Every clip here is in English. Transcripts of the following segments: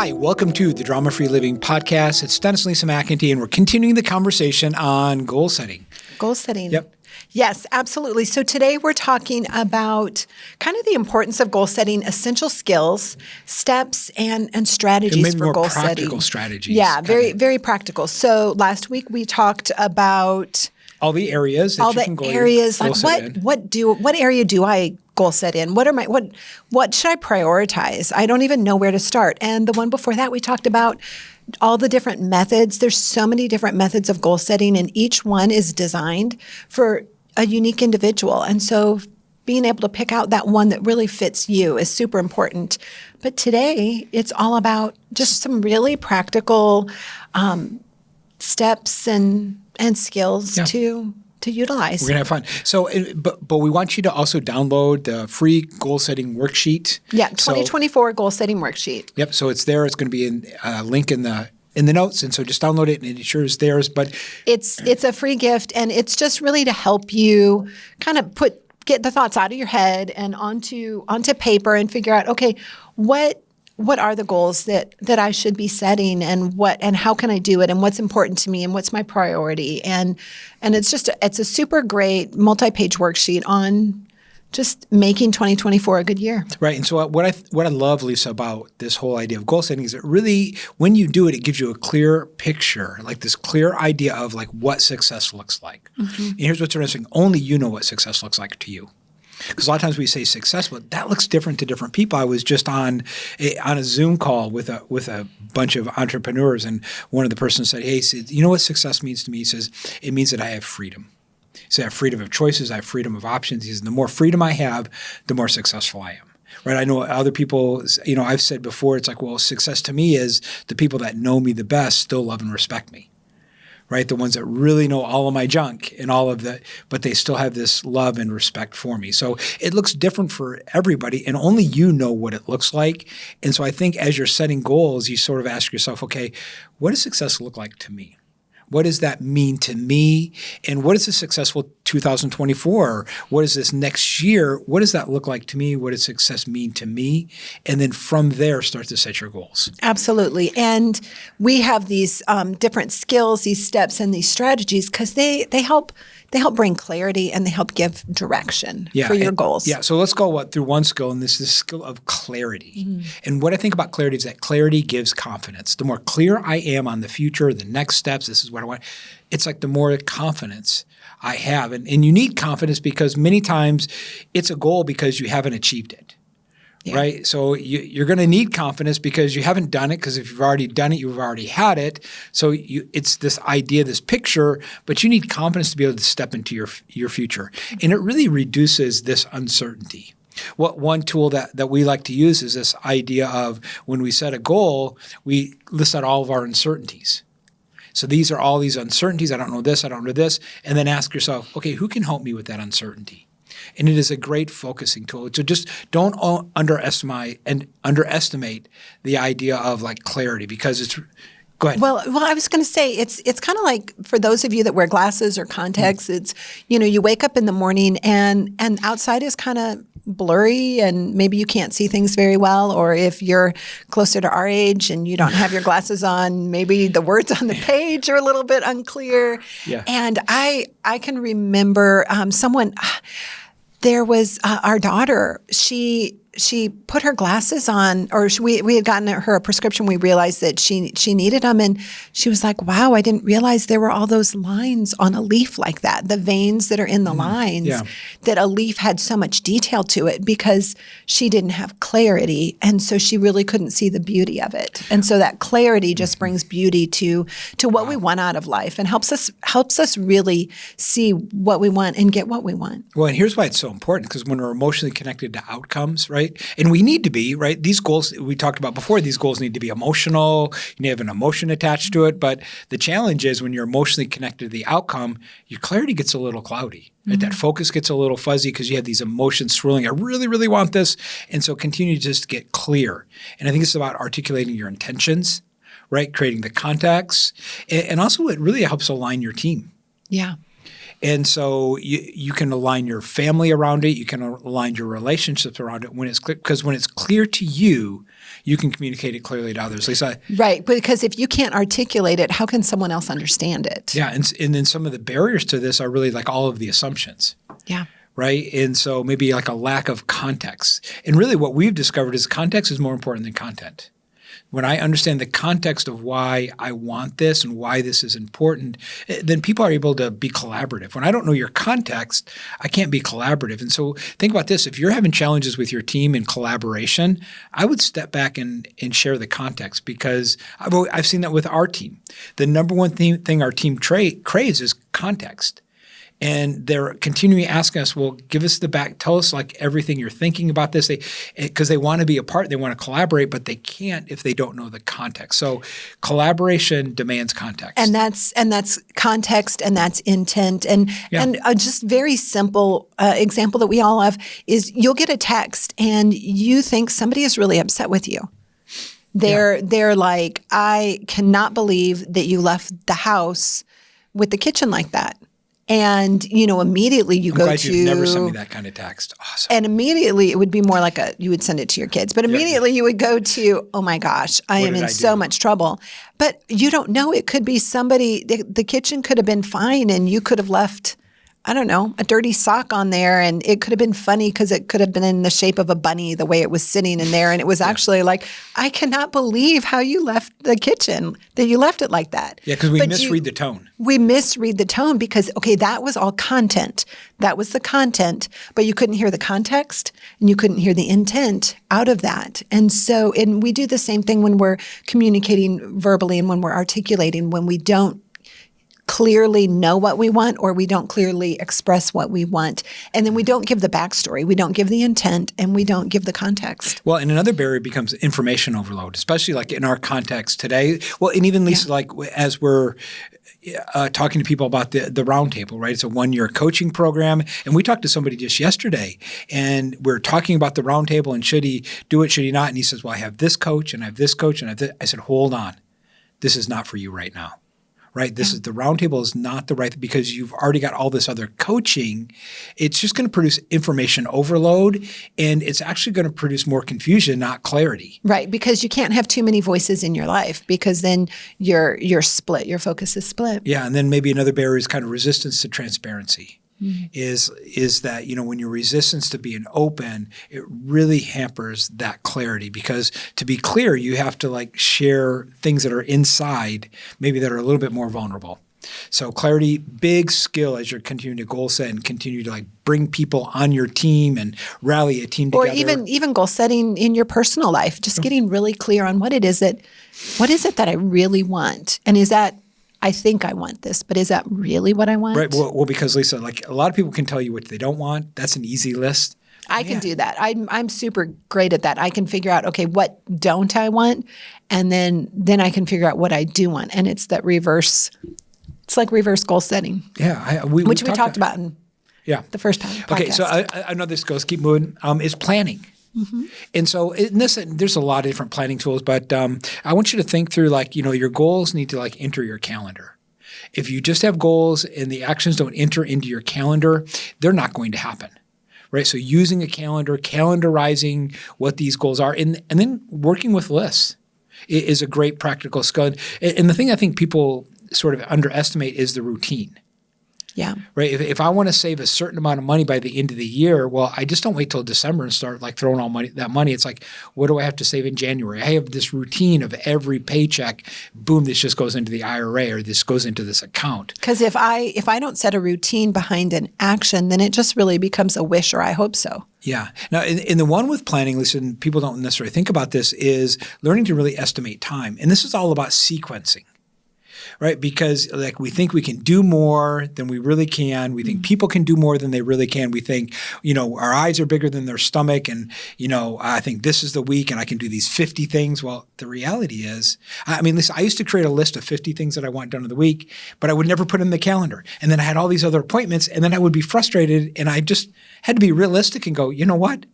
Hi, welcome to the Drama Free Living Podcast. It's Dennis and Lisa McIntee, and we're continuing the conversation on goal setting. Goal setting. Yep. Yes, absolutely. So today we're talking about kind of the importance of goal setting, essential skills, steps, and strategies for goal setting. Practical strategies. Yeah, very practical. So last week we talked about all the areas that you can go like what area do I goal set in? What should I prioritize? I don't even know where to start. And the one before that we talked about all the different methods. There's so many different methods of goal setting, and each one is designed for a unique individual. And so being able to pick out that one that really fits you is super important. But today it's all about just some really practical steps and skills to utilize. We're going to have fun. So, but we want you to also download the free goal setting worksheet. Yeah, 2024 goal setting worksheet. Yep. So it's there. It's going to be in a link in the notes, and so just download it, and it sure is theirs. But it's a free gift, and it's just really to help you kind of get the thoughts out of your head and onto paper and figure out, okay, what are the goals that I should be setting, and how can I do it, and what's important to me, and what's my priority, and it's a super great multi-page worksheet on just making 2024 a good year. Right. And so what I love, Lisa, about this whole idea of goal setting is it really, when you do it, it gives you a clear picture, like this clear idea of like what success looks like. Mm-hmm. And here's what's interesting. Only you know what success looks like to you. Because a lot of times we say success, but that looks different to different people. I was just on a Zoom call with a bunch of entrepreneurs, and one of the persons said, "Hey," he said, "You know what success means to me?" He says, "It means that I have freedom." So I have freedom of choices, I have freedom of options. He says, the more freedom I have, the more successful I am. Right? I know other people, I've said before, it's like, well, success to me is the people that know me the best still love and respect me. Right? The ones that really know all of my junk and all of but they still have this love and respect for me. So it looks different for everybody, and only you know what it looks like. And so I think as you're setting goals, you sort of ask yourself, okay, what does success look like to me? What does that mean to me? And what is a successful 2024? What is this next year? What does that look like to me? What does success mean to me? And then from there, start to set your goals. Absolutely. And we have these different skills, these steps, and these strategies because they help bring clarity, and they help give direction for your goals. Yeah. So let's go through one skill, and this is the skill of clarity. Mm-hmm. And what I think about clarity is that clarity gives confidence. The more clear I am on the future, the next steps, this is what I want, it's like the more confidence I have. And you need confidence because many times it's a goal because you haven't achieved it. Yeah. Right? So you're going to need confidence because you haven't done it, because if you've already done it, you've already had it. So it's this idea, this picture, but you need confidence to be able to step into your future. And it really reduces this uncertainty. One tool that we like to use is this idea of when we set a goal, we list out all of our uncertainties. So these are all these uncertainties. I don't know this, I don't know this. And then ask yourself, okay, who can help me with that uncertainty? And it is a great focusing tool. So just don't underestimate the idea of like clarity, because it's – go ahead. Well, I was going to say it's kind of like for those of you that wear glasses or contacts, it's, you wake up in the morning and outside is kind of blurry and maybe you can't see things very well. Or if you're closer to our age and you don't have your glasses on, maybe the words on the page are a little bit unclear. Yeah. And I can remember someone – there was our daughter. She put her glasses on, or we had gotten her a prescription. We realized that she needed them, and she was like, "Wow, I didn't realize there were all those lines on a leaf like that. The veins that are in the lines. Yeah. That a leaf had so much detail to it because she didn't have clarity, and so she really couldn't see the beauty of it. And so that clarity just brings beauty to what we want out of life, and helps us really see what we want and get what we want. Well, and here's why it's so important, because when we're emotionally connected to outcomes, right? And we need to be, right? These goals we talked about before, these goals need to be emotional. You need to have an emotion attached to it. But the challenge is when you're emotionally connected to the outcome, your clarity gets a little cloudy. Right? Mm-hmm. That focus gets a little fuzzy because you have these emotions swirling. I really, really want this. And so continue to just get clear. And I think it's about articulating your intentions, right? Creating the context. And also it really helps align your team. Yeah. And so you can align your family around it. You can align your relationships around it when it's clear. Because when it's clear to you, you can communicate it clearly to others. Lisa? Right. Because if you can't articulate it, how can someone else understand it? Yeah. And then some of the barriers to this are really like all of the assumptions. Yeah. Right. And so maybe like a lack of context. And really what we've discovered is context is more important than content. When I understand the context of why I want this and why this is important, then people are able to be collaborative. When I don't know your context, I can't be collaborative. And so think about this. If you're having challenges with your team in collaboration, I would step back and share the context, because I've seen that with our team. The number one thing our team craves is context. And they're continuing asking us, well, give us tell us like everything you're thinking about this. Because they want to be a part, they want to collaborate, but they can't if they don't know the context. So collaboration demands context. And that's context, and that's intent. And a just very simple example that we all have is you'll get a text and you think somebody is really upset with you. They're like, I cannot believe that you left the house with the kitchen like that. And, immediately you go to— You've never sent me that kind of text. Awesome. And immediately it would be more like you would send it to your kids. But immediately you would go to, oh my gosh, I am in so much trouble. But you don't know. It could be somebody— the kitchen could have been fine and you could have left, I don't know, a dirty sock on there, and it could have been funny because it could have been in the shape of a bunny the way it was sitting in there. And it was actually like, I cannot believe how you left the kitchen, that you left it like that. Yeah, because we misread the tone. We misread the tone because, okay, that was all content. That was the content, but you couldn't hear the context and you couldn't hear the intent out of that. And we do the same thing when we're communicating verbally and when we're articulating, when we don't clearly know what we want or we don't clearly express what we want. And then we don't give the backstory, we don't give the intent, and we don't give the context. Well, and another barrier becomes information overload, especially like in our context today. Well, and even Lisa, like as we're talking to people about the roundtable, right? It's a 1-year coaching program. And we talked to somebody just yesterday and we're talking about the roundtable and should he do it, should he not? And he says, well, I have this coach and I have this coach and I have this. I said, hold on. This is not for you right now. Right? This is the roundtable is not the right, because you've already got all this other coaching. It's just going to produce information overload, and it's actually going to produce more confusion, not clarity. Right. Because you can't have too many voices in your life, because then you're split. Your focus is split. Yeah. And then maybe another barrier is kind of resistance to transparency. Is that, when you're resistance to being open, it really hampers that clarity, because to be clear, you have to like share things that are inside, maybe that are a little bit more vulnerable. So clarity, big skill as you're continuing to goal set and continue to like bring people on your team and rally a team together. Or even goal setting in your personal life, just getting really clear on what is it that I really want, and is that— I think I want this, but is that really what I want? Right. Well, because Lisa, like a lot of people can tell you what they don't want. That's an easy list. I can do that. I'm super great at that. I can figure out, okay, what don't I want? And then I can figure out what I do want. And it's that reverse. It's like reverse goal setting. Yeah. Which we talked about in the first podcast. Okay. So I know this goes, keep moving, is planning. Mm-hmm. And so there's a lot of different planning tools, but I want you to think through your goals need to like enter your calendar. If you just have goals and the actions don't enter into your calendar, they're not going to happen, right? So using a calendar, calendarizing what these goals are, and then working with lists is a great practical skill. And the thing I think people sort of underestimate is the routine. Yeah. Right. If I want to save a certain amount of money by the end of the year, well, I just don't wait till December and start like throwing all that money. It's like, what do I have to save in January? I have this routine of every paycheck, boom, this just goes into the IRA or this goes into this account. Because if I don't set a routine behind an action, then it just really becomes a wish or I hope so. Yeah. Now, in the one with planning, listen, people don't necessarily think about this, is learning to really estimate time. And this is all about sequencing. Right? Because like we think we can do more than we really can. We think people can do more than they really can. We think, our eyes are bigger than their stomach. And, I think this is the week and I can do these 50 things. Well, the reality is, listen, I used to create a list of 50 things that I want done in the week, but I would never put in the calendar. And then I had all these other appointments and then I would be frustrated. And I just had to be realistic and go, you know what?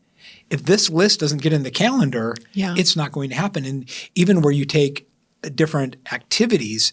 If this list doesn't get in the calendar, it's not going to happen. And even where you take different activities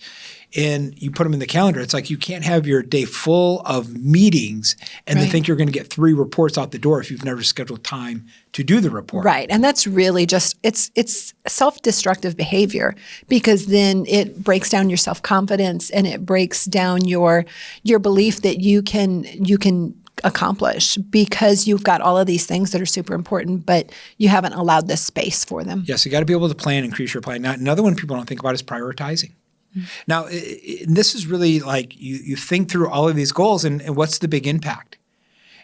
and you put them in the calendar. It's like you can't have your day full of meetings and then think you're going to get 3 reports out the door if you've never scheduled time to do the report. Right. And that's really just it's self-destructive behavior, because then it breaks down your self-confidence and it breaks down your belief that you can accomplish, because you've got all of these things that are super important, but you haven't allowed this space for them. Yes, you got to be able to plan, increase your plan. Now, another one people don't think about is prioritizing. Now, this is really like you think through all of these goals and what's the big impact?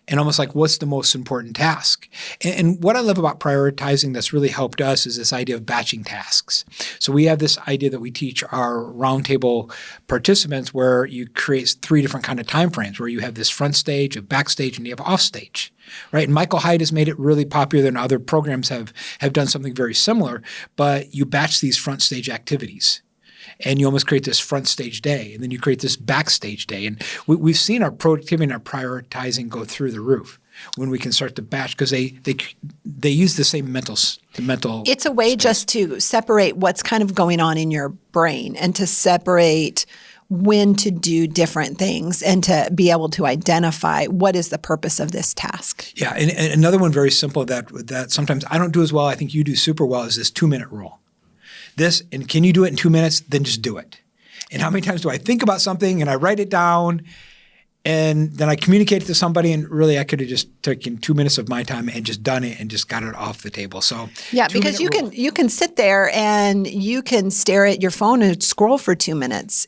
And almost like what's the most important task? And what I love about prioritizing that's really helped us is this idea of batching tasks. So we have this idea that we teach our roundtable participants where you create 3 different kind of time frames, where you have this front stage, a backstage, and you have off stage. Right? And Michael Hyde has made it really popular, and other programs have done something very similar, but you batch these front stage activities. And you almost create this front stage day, and then you create this backstage day. And we've seen our productivity and our prioritizing go through the roof when we can start to batch, because they use the same mental. It's a way space. just to separate what's kind of going on in your brain and to separate when to do different things and to be able to identify what is the purpose of this task. Yeah, and another one very simple that sometimes I don't do as well, I think you do super well, is this 2-minute rule. This, and can you do it in 2 minutes? Then just do it. And how many times do I think about something and I write it down and then I communicate it to somebody, and really I could have just taken 2 minutes of my time and just done it and just got it off the table. So yeah, because you can sit there and you can stare at your phone and scroll for 2 minutes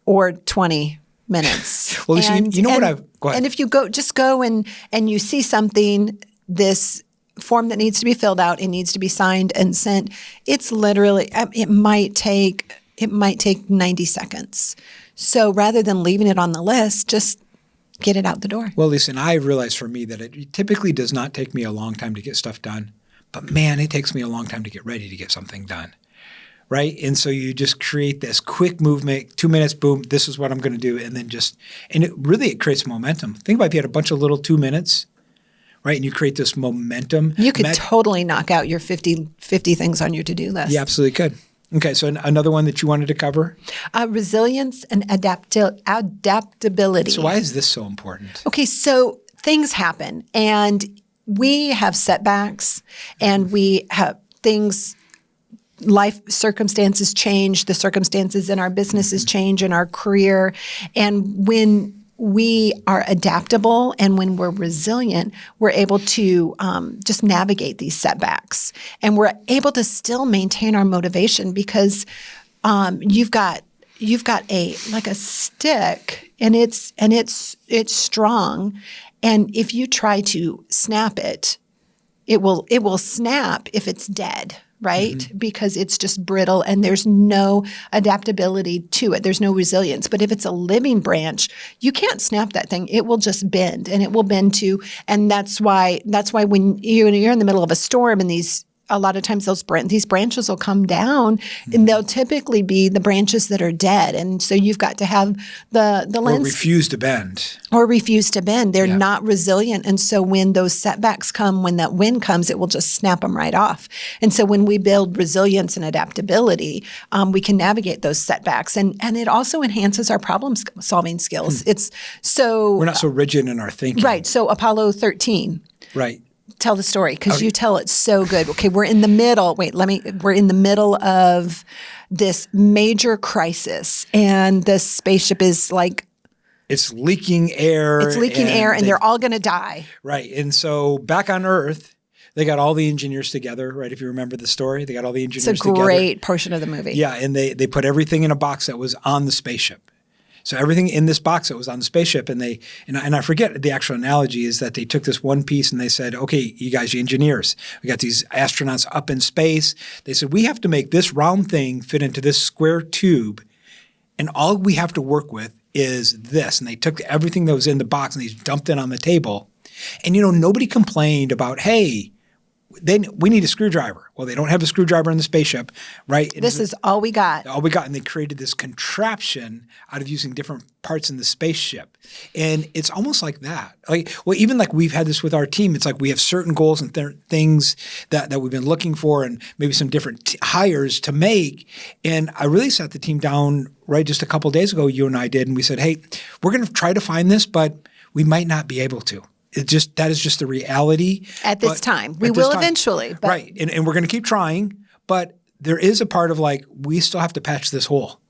or 20 minutes. Well, listen, you know what go ahead. And if you go and you see something, this form that needs to be filled out, it needs to be signed and sent. It's literally, it might take 90 seconds. So rather than leaving it on the list, just get it out the door. Well, listen, I realize for me that it typically does not take me a long time to get stuff done, but man, it takes me a long time to get ready to get something done. Right? And so you just create this quick movement, 2 minutes, boom, this is what I'm going to do. And then it creates momentum. Think about if you had a bunch of little 2 minutes, right? And you create this momentum. You could totally knock out your 50 things on your to-do list. You absolutely could. Okay, so another one that you wanted to cover? Resilience and adaptability. So why is this so important? Okay, so things happen, and we have setbacks, and we have things, life circumstances change, the circumstances in our businesses change, in our career, and when we are adaptable and when we're resilient, we're able to just navigate these setbacks, and we're able to still maintain our motivation, because you've got a stick, and it's strong, and if you try to snap it, it will snap if it's dead. Right? Mm-hmm. Because it's just brittle and there's no adaptability to it. There's no resilience. But if it's a living branch, you can't snap that thing. It will just bend, and it will bend too. And that's why when you're in the middle of a storm, and a lot of times these branches will come down, and they'll typically be the branches that are dead. And so you've got to have the lens. Or refuse to bend. They're not resilient. And so when those setbacks come, when that wind comes, it will just snap them right off. And so when we build resilience and adaptability, we can navigate those setbacks. And it also enhances our problem-solving skills. We're not so rigid in our thinking. Right. So Apollo 13. Right. Tell the story, because you tell it so good. Okay, we're in the middle of this major crisis, and the spaceship is like, it's leaking air. And they're all going to die. Right. And so back on Earth, they got all the engineers together, right? If you remember the story, they got all the engineers together. It's a great portion of the movie. Yeah, and they put everything in a box that was on the spaceship. So everything in this box that was on the spaceship, and I forget the actual analogy, is that they took this one piece and they said, okay, you guys, you engineers, we got these astronauts up in space. They said, we have to make this round thing fit into this square tube, and all we have to work with is this. And they took everything that was in the box and they dumped it on the table. And nobody complained about, hey, then we need a screwdriver. Well, they don't have a screwdriver in the spaceship, right? And This is all we got. all we got, and they created this contraption out of using different parts in the spaceship. And it's almost like that. Even like we've had this with our team. It's like we have certain goals and things that we've been looking for and maybe some different hires to make. And I really sat the team down right just a couple of days ago, you and I did, and we said, hey, we're going to try to find this, but we might not be able to. That is just the reality. At this time. We will eventually. But right. And we're going to keep trying, but there is a part of like, we still have to patch this hole.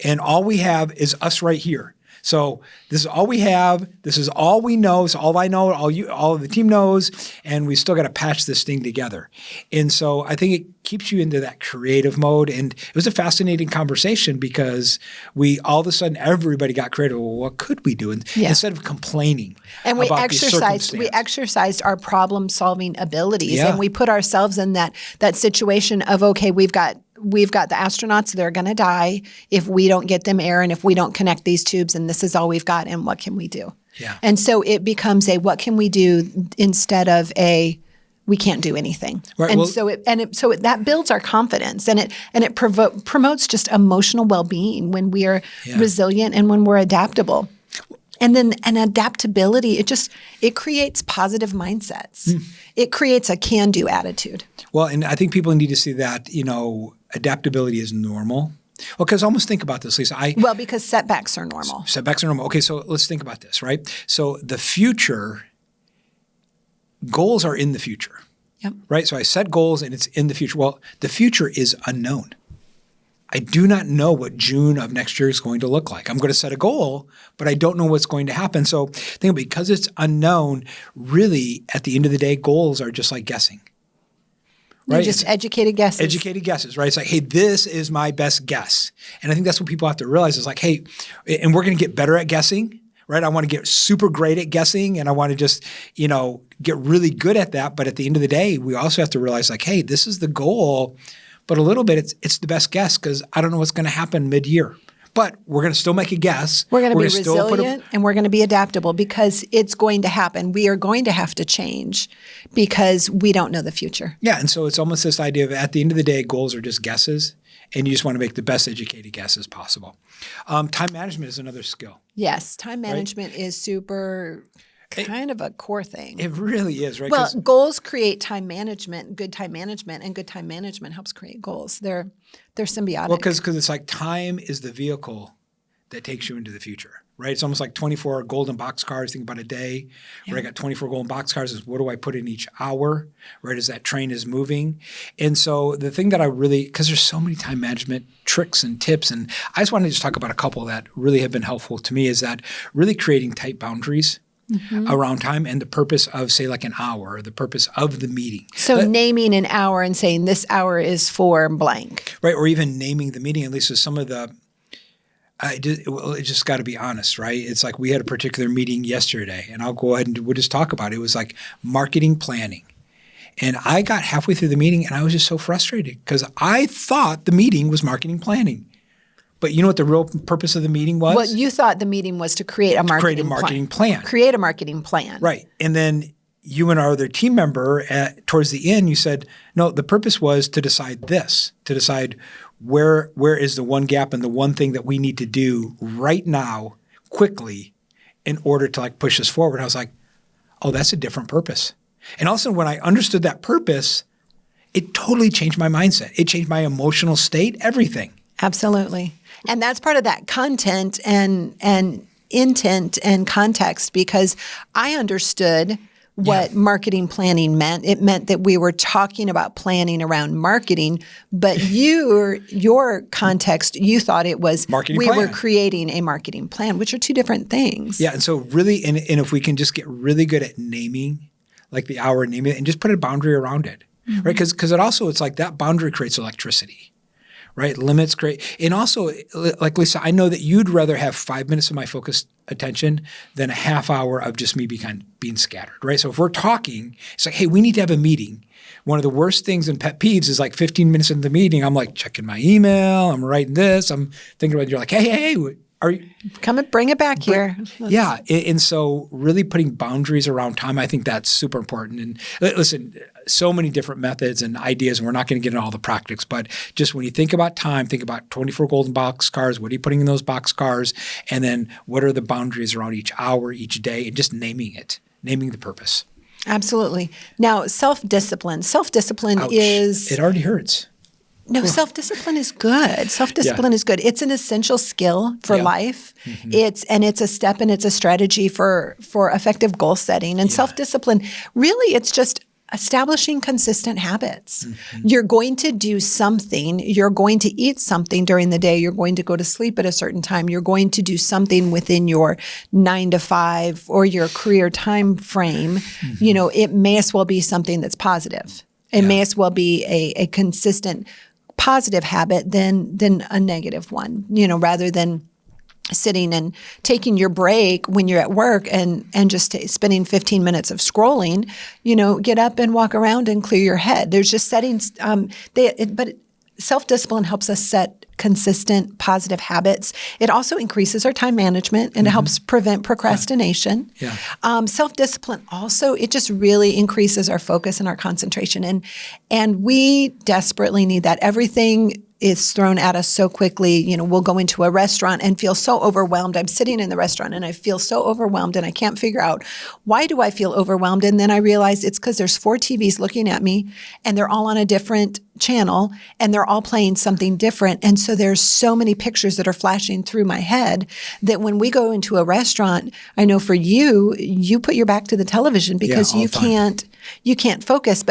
And all we have is us right here. So this is all we have. This is all we know. It's all I know. All of the team knows, and we still got to patch this thing together. And so I think it keeps you into that creative mode. And it was a fascinating conversation because all of a sudden everybody got creative. Well, what could we do? Instead of complaining. And we about exercised our problem solving abilities, Yeah. and we put ourselves in that situation of, okay, we've got the astronauts, they're going to die if we don't get them air and if we don't connect these tubes, and this is all we've got, and what can we do? Yeah. And so it becomes a what can we do instead of a we can't do anything. Right, And so that builds our confidence, and it promotes just emotional well-being when we are resilient and when we're adaptable. And then adaptability, it creates positive mindsets. It creates a can-do attitude. Well, and I think people need to see that, adaptability is normal. Well, because almost think about this, Lisa. Because setbacks are normal. Setbacks are normal. Okay, so let's think about this, right? So the future, goals are in the future. Yep. Right? So I set goals and it's in the future. Well, the future is unknown. I do not know what June of next year is going to look like. I'm going to set a goal, but I don't know what's going to happen. So think because it's unknown, really, at the end of the day, goals are just like guessing. Right? Just educated guesses. Educated guesses, right? It's like, hey, this is my best guess. And I think that's what people have to realize is like, hey, and we're going to get better at guessing, right? I want to get super great at guessing and I want to just, get really good at that. But at the end of the day, we also have to realize like, hey, this is the goal. But a little bit, it's the best guess because I don't know what's going to happen mid-year. But we're going to still make a guess. We're going to be resilient and we're going to be adaptable because it's going to happen. We are going to have to change because we don't know the future. Yeah, and so it's almost this idea of at the end of the day, goals are just guesses, and you just want to make the best educated guesses possible. Time management is another skill. Yes, time management is super kind of a core thing. It really is, right? Well, goals create time management, good time management, and good time management helps create goals. They're symbiotic. Well, because it's like time is the vehicle that takes you into the future, right? It's almost like 24 golden boxcars. Think about a day where I got 24 golden boxcars is what do I put in each hour, right, as that train is moving. And so the thing that because there's so many time management tricks and tips, and I just wanted to just talk about a couple that really have been helpful to me is that really creating tight boundaries around time and the purpose of, say, like an hour, or the purpose of the meeting. So naming an hour and saying this hour is for blank. Right, or even naming the meeting, at least with some of the it just got to be honest, right? It's like we had a particular meeting yesterday, and I'll go ahead and we'll just talk about it. It was like marketing planning. And I got halfway through the meeting, and I was just so frustrated because I thought the meeting was marketing planning. But you know what the real purpose of the meeting was? Well, you thought the meeting was to create a marketing plan. Create a marketing plan. Right. And then you and our other team member towards the end, you said, no, the purpose was to decide this, to decide where is the one gap and the one thing that we need to do right now quickly in order to like push us forward. I was like, oh, that's a different purpose. And also when I understood that purpose, it totally changed my mindset. It changed my emotional state, everything. Absolutely. And that's part of that content and intent and context because I understood what marketing planning meant. It meant that we were talking about planning around marketing, but your context, you thought it was marketing we plan. were creating a marketing plan, which are two different things. Yeah. And so really, and if we can just get really good at naming, like the hour, naming it, and just put a boundary around it, right? Because it's like that boundary creates electricity. Right? Limits create. And also, like Lisa, I know that you'd rather have 5 minutes of my focused attention than a half hour of just me being scattered, right? So if we're talking, it's like, hey, we need to have a meeting. One of the worst things in pet peeves is like 15 minutes into the meeting, I'm like checking my email, I'm writing this, I'm thinking about it. You're like, hey, Are you, Come and bring it back here. yeah. And so really putting boundaries around time, I think that's super important. And listen, so many different methods and ideas, and we're not going to get into all the practice, but just when you think about time, think about 24 golden box cars. What are you putting in those box cars? And then what are the boundaries around each hour, each day, and just naming it, naming the purpose. Absolutely. Now, self-discipline. Self-discipline Ouch. is... It already hurts. No, self-discipline is good. Self-discipline is good. It's an essential skill for life. It's a step and it's a strategy for effective goal setting. And self-discipline, really, it's just establishing consistent habits. You're going to do something. You're going to eat something during the day. You're going to go to sleep at a certain time. You're going to do something within your 9 to 5 or your career time frame. You know, it may as well be something that's positive. It may as well be a consistent positive habit than a negative one, you know, rather than sitting and taking your break when you're at work and just spending 15 minutes of scrolling, you know, get up and walk around and clear your head. There's just settings, but self-discipline helps us set consistent positive habits. It also increases our time management and it helps prevent procrastination. Self-discipline also, it just really increases our focus and our concentration. And we desperately need that. Everything is thrown at us so quickly. You know, we'll go into a restaurant and feel so overwhelmed. I'm sitting in the restaurant and I feel so overwhelmed and I can't figure out, why do I feel overwhelmed? And then I realize it's because there's 4 TVs looking at me and they're all on a different channel and they're all playing something different. And so there's so many pictures that are flashing through my head that when we go into a restaurant, I know for you, you put your back to the television because you can't focus.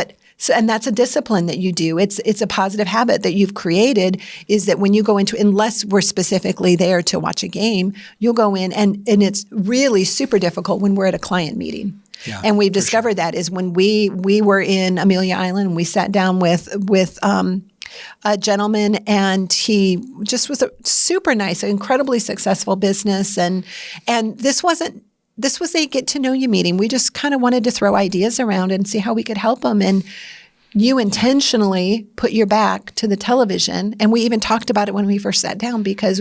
And that's a discipline that you do. It's a positive habit that you've created, is that when you go into, unless we're specifically there to watch a game, you'll go in and it's really super difficult when we're at a client meeting. And we've discovered that is when we were in Amelia Island and we sat down with a gentleman, and he just was a super nice, incredibly successful business. And this was a get to know you meeting. We just kind of wanted to throw ideas around and see how we could help them. And you intentionally put your back to the television. And we even talked about it when we first sat down, because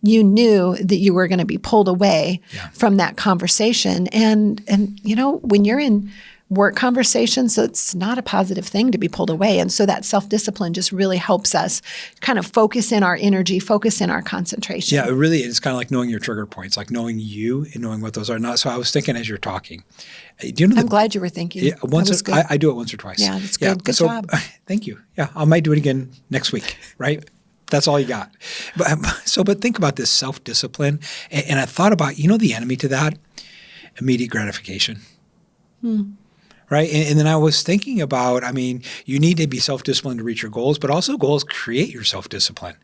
you knew that you were going to be pulled away from that conversation. And you know, when you're in work conversations, so it's not a positive thing to be pulled away. And so that self-discipline just really helps us kind of focus in our energy, focus in our concentration. Yeah, it really is kind of like knowing your trigger points, like knowing you and knowing what those are. Not. So I was thinking as you're talking. Do you know I'm glad you were thinking. Yeah, I do it once or twice. Yeah, that's good. Good job. Thank you. Yeah, I might do it again next week, right? That's all you got. But think about this self-discipline. And I thought about, you know, the enemy to that? Immediate gratification. Right. And then I was thinking about, I mean, you need to be self-disciplined to reach your goals, but also goals create your self-discipline.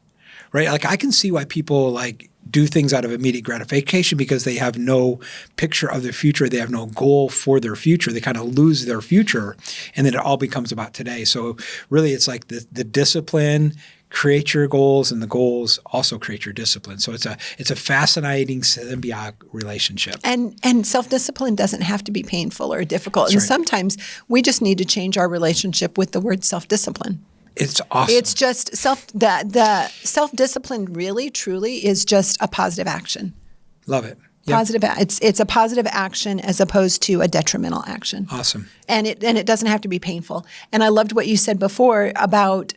Right. Like I can see why people like do things out of immediate gratification, because they have no picture of their future. They have no goal for their future. They kind of lose their future, and then it all becomes about today. So really it's like the discipline create your goals, and the goals also create your discipline. So it's a fascinating symbiotic relationship. And self-discipline doesn't have to be painful or difficult. That's and right. Sometimes we just need to change our relationship with the word self-discipline. It's awesome. It's just the self-discipline really, truly is just a positive action. Love it. Positive. It's a positive action as opposed to a detrimental action. Awesome. And it doesn't have to be painful. And I loved what you said before about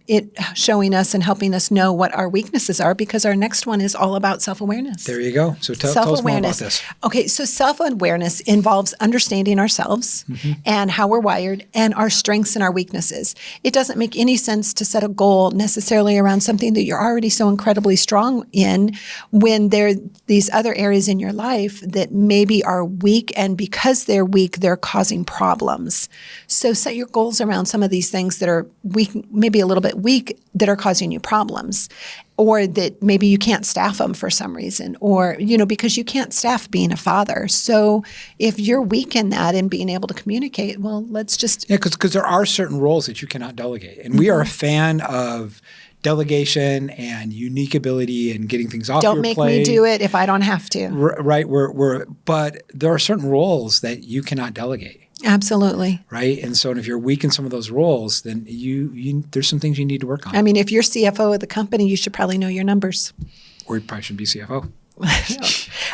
it showing us and helping us know what our weaknesses are, because our next one is all about self-awareness. There you go. So tell us more about this. Okay, so self-awareness involves understanding ourselves and how we're wired and our strengths and our weaknesses. It doesn't make any sense to set a goal necessarily around something that you're already so incredibly strong in when there are these other areas in your life that maybe are weak, and because they're weak, they're causing problems. So set your goals around some of these things that are weak, maybe a little bit weak, that are causing you problems, or that maybe you can't staff them for some reason, or, you know, because you can't staff being a father. So if you're weak in that and being able to communicate, well, let's just... Yeah, because there are certain roles that you cannot delegate. And we are a fan of delegation and unique ability and getting things off your plate. Don't make me do it if I don't have to. Right. But there are certain roles that you cannot delegate. Absolutely. Right. And so if you're weak in some of those roles, then you there's some things you need to work on. I mean, if you're CFO of the company, you should probably know your numbers. or you probably shouldn't be CFO.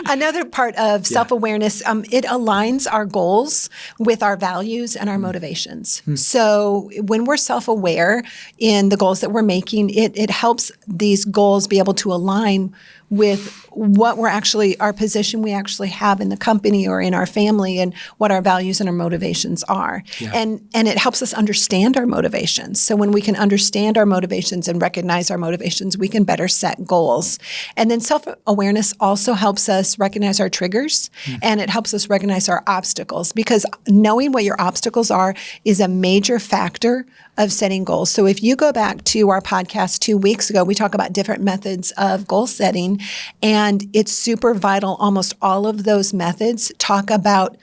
Another part of self-awareness, it aligns our goals with our values and our motivations. So when we're self-aware in the goals that we're making, it helps these goals be able to align with what we're actually, our position we actually have in the company or in our family, and what our values and our motivations are. Yeah. And it helps us understand our motivations. So when we can understand our motivations and recognize our motivations, we can better set goals. And then self-awareness also helps us recognize our triggers, and it helps us recognize our obstacles, because knowing what your obstacles are is a major factor of setting goals. So if you go back to our podcast 2 weeks ago, we talk about different methods of goal setting, and it's super vital. Almost all of those methods talk about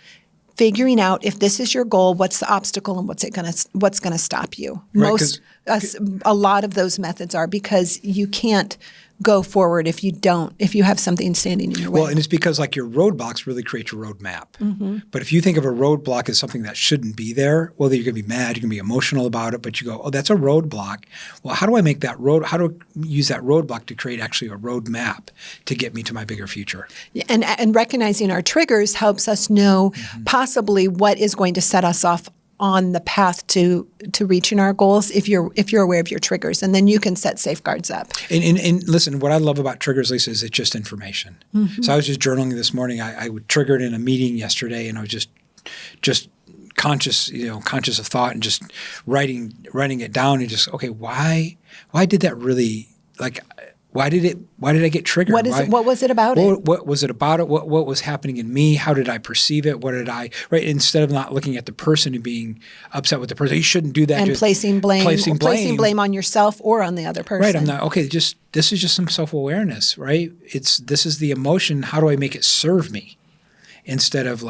figuring out, if this is your goal, what's the obstacle and what's going to stop you. Right, A lot of those methods are, because you can't go forward if you have something standing in your way. Well, and it's because like your roadblocks really create your roadmap. But if you think of a roadblock as something that shouldn't be there, well, then you're going to be mad, you're going to be emotional about it, but you go, oh, that's a roadblock. Well, how do I make that how do I use that roadblock to create actually a roadmap to get me to my bigger future? And recognizing our triggers helps us know possibly what is going to set us off on the path to reaching our goals, if you're aware of your triggers, and then you can set safeguards up. And listen, what I love about triggers, Lisa, is it's just information. So I was just journaling this morning. I would trigger it in a meeting yesterday, and I was just conscious of thought, and just writing it down, and just, okay, why did that really, like, why did I get triggered? What was it about it? What was it about it? What was happening in me? How did I perceive it? Right? Instead of not looking at the person and being upset with the person, you shouldn't do that. And placing blame on yourself or on the other person. Right. I'm not, okay, this is just some self-awareness, right? This is the emotion. How do I make it serve me instead of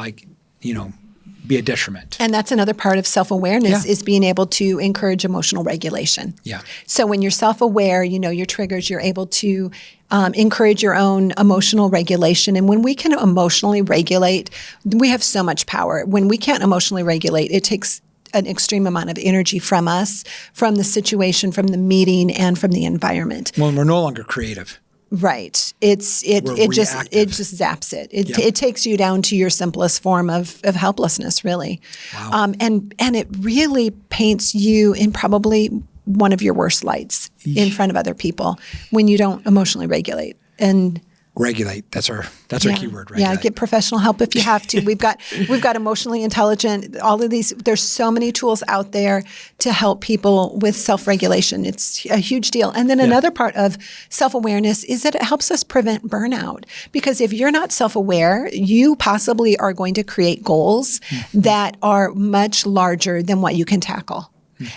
be a detriment? And that's another part of self-awareness, is being able to encourage emotional regulation. Yeah. So when you're self-aware, you know your triggers, you're able to encourage your own emotional regulation. And when we can emotionally regulate, we have so much power. When we can't emotionally regulate, it takes an extreme amount of energy from us, from the situation, from the meeting, and from the environment. Well, we're no longer creative. Right. It just zaps it. It takes you down to your simplest form of helplessness, really. Wow. And it really paints you in probably one of your worst lights in front of other people when you don't emotionally regulate. And regulate. That's our keyword, right? Yeah, get professional help if you have to. We've got emotionally intelligent, all of these. There's so many tools out there to help people with self-regulation. It's a huge deal. And then another part of self-awareness is that it helps us prevent burnout. Because if you're not self-aware, you possibly are going to create goals that are much larger than what you can tackle.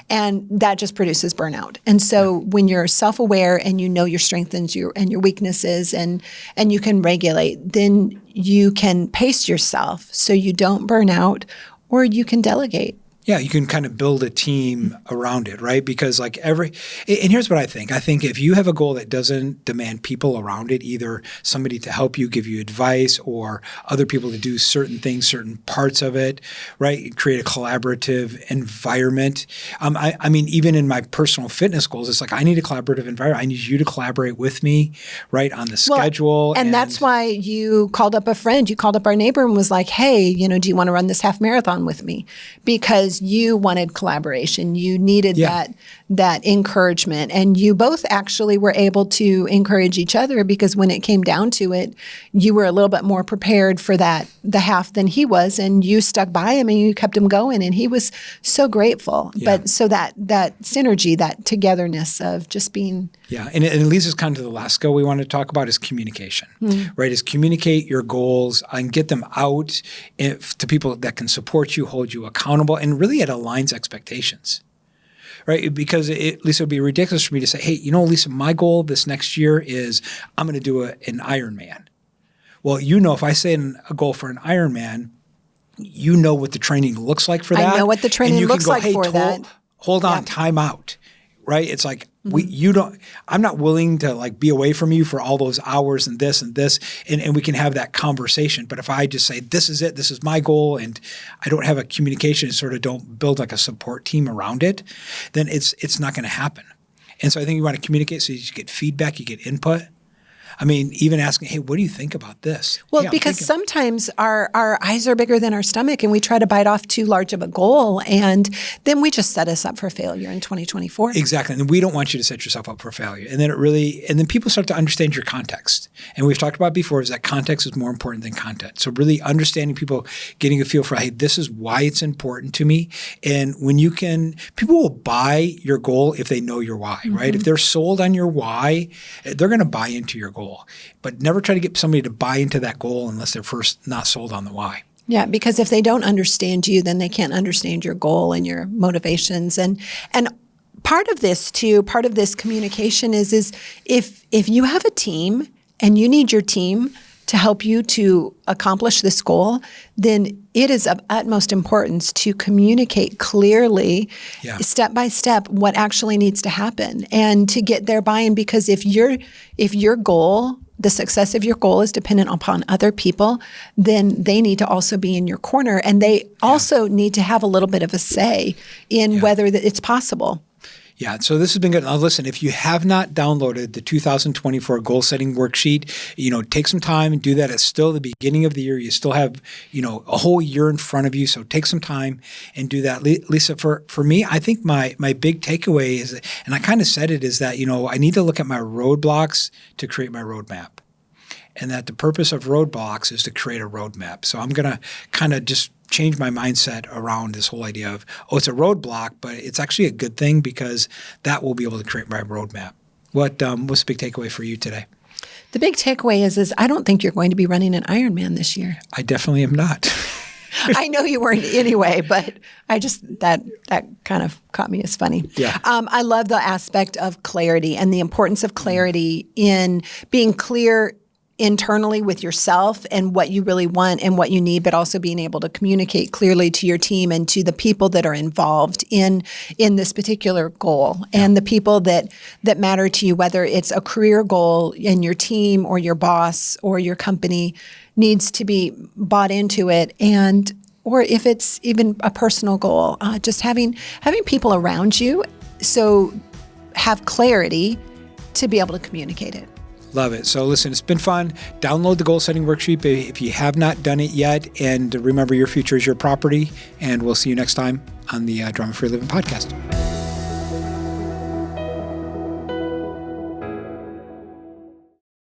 And that just produces burnout. And so when you're self-aware and you know your strengths and your weaknesses, and you can regulate, then you can pace yourself so you don't burn out, or you can delegate. Yeah, you can kind of build a team around it, right? Because and here's what I think. I think if you have a goal that doesn't demand people around it, either somebody to help you, give you advice, or other people to do certain things, certain parts of it, right? Create a collaborative environment. I mean, even in my personal fitness goals, it's like I need a collaborative environment. I need you to collaborate with me, right, on the schedule. And that's why you called up a friend. You called up our neighbor and was like, hey, do you want to run this half marathon with me? Because you wanted collaboration. You needed that encouragement. And you both actually were able to encourage each other, because when it came down to it, you were a little bit more prepared for the half than he was. And you stuck by him and you kept him going. And he was so grateful. Yeah. But so that synergy, that togetherness of just being. Yeah. And it leads us kind of to the last skill we want to talk about is communication, right? Is communicate your goals and get them out to people that can support you, hold you accountable, and really it aligns expectations, right? Because Lisa, it would be ridiculous for me to say, hey, Lisa, my goal this next year is I'm going to do an Ironman. Well, if I say a goal for an Ironman, you know what the training looks like for that. I know what the training looks like for that. Hold on, time out, right? It's like, I'm not willing to be away from you for all those hours and this, and we can have that conversation. But if I just say, this is it, this is my goal, and I don't have a communication and sort of don't build a support team around it, then it's not going to happen. And so I think you want to communicate so you get feedback, you get input. I mean, even asking, hey, what do you think about this? Well, "Hey, I'm because thinking-" sometimes our eyes are bigger than our stomach and we try to bite off too large of a goal, and then we just set us up for failure in 2024. Exactly. And we don't want you to set yourself up for failure. And then people start to understand your context. And we've talked about before is that context is more important than content. So really understanding people, getting a feel for, hey, this is why it's important to me. And when people will buy your goal if they know your why, right? If they're sold on your why, they're going to buy into your goal. But never try to get somebody to buy into that goal unless they're first not sold on the why. Yeah, because if they don't understand you, then they can't understand your goal and your motivations. And part of this too, part of this communication is if you have a team and you need your team to help you to accomplish this goal, then it is of utmost importance to communicate clearly, step by step, what actually needs to happen and to get their buy-in. Because if your goal, the success of your goal is dependent upon other people, then they need to also be in your corner, and they also need to have a little bit of a say in whether it's possible. Yeah, so this has been good. Now listen, if you have not downloaded the 2024 goal setting worksheet, take some time and do that. It's still the beginning of the year. You still have, a whole year in front of you. So take some time and do that. Lisa, for me, I think my big takeaway is, and I kind of said it, is that, I need to look at my roadblocks to create my roadmap. And that the purpose of roadblocks is to create a roadmap. So I'm going to kind of just change my mindset around this whole idea of, it's a roadblock, but it's actually a good thing because that will be able to create my roadmap. What's the big takeaway for you today? The big takeaway is I don't think you're going to be running an Ironman this year. I definitely am not. I know you weren't anyway, but I just, that kind of caught me as funny. Yeah. I love the aspect of clarity and the importance of clarity in being clear internally with yourself and what you really want and what you need, but also being able to communicate clearly to your team and to the people that are involved in this particular goal and the people that matter to you, whether it's a career goal in your team or your boss or your company needs to be bought into it, or if it's even a personal goal, just having people around you so have clarity to be able to communicate it. Love it. So listen, it's been fun. Download the goal setting worksheet if you have not done it yet. And remember, your future is your property. And we'll see you next time on the Drama Free Living podcast.